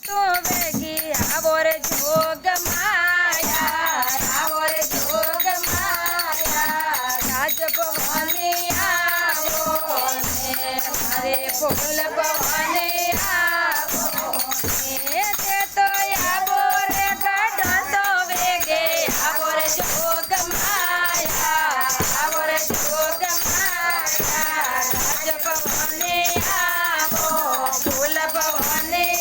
તો વેગી આવો રે જોગ માયા, આવો રે જોગ માયા, રાજ ભવાની આવો ને મારે ફૂલ ભવાની આવો ને, તે તો આવો રે ગઢ તો વેગે આવો રે જોગ માયા, આવો રે જોગ માયા, રાજ ભવાની આવો ફૂલ ભવાની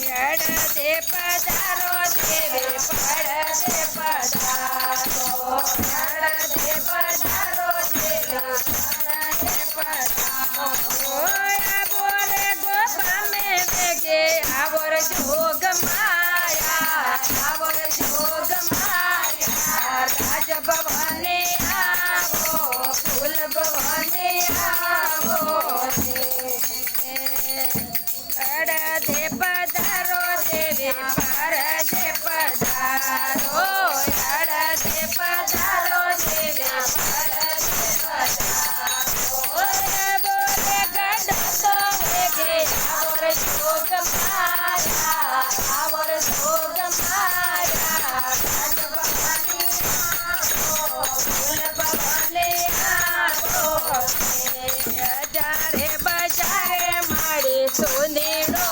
પડદે પધારો દેવી પડદે પધારો, પડદે પધારો દેવી પડદે પધારો, આવો રે ગોપા મે વેગે આવો રે જોગ માયા, આવો રે જોગ માયા, રાજ ભવાની આવો ફૂલ ભવાની આવો પડદે પધારો દેવી પડદે પધારો, પડદે પધારો દેવી પડદે પધારો, બોલે ગઢ તો વેગે આવો રે જોગ માયા, આવો રે જોગ માયા, રાજ ભવાની આવો ફૂલ ભવાની આવો, હજારે બજારે મારી સુંદીડો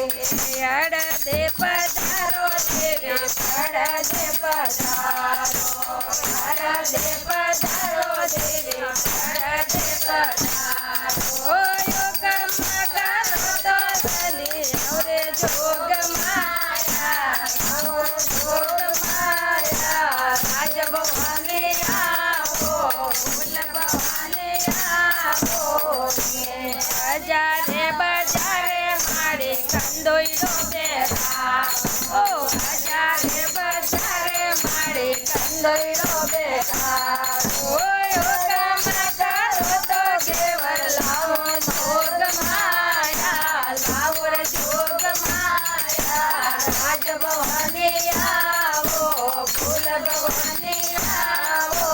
પડદે પધારો દેવી પડદે પધારો, પડદે પધારો દેવી પડદે પધારો, કમ કરો તો ચલી રે જોગ માયા, જોગ માયા, રાજ ભવાની આવો ફૂલ ભવાની આવો, હજારે બજારે મારી કંદોઈડો બેઠા, ઓ હજારે બજારે મારી કંદોઈડો બેઠા, કામ કરો તો ઘેવર લાવો જોગ માયા, લાવો રે જોગ માયા, રાજ ભવાની આવો ફૂલ ભવાની આવો,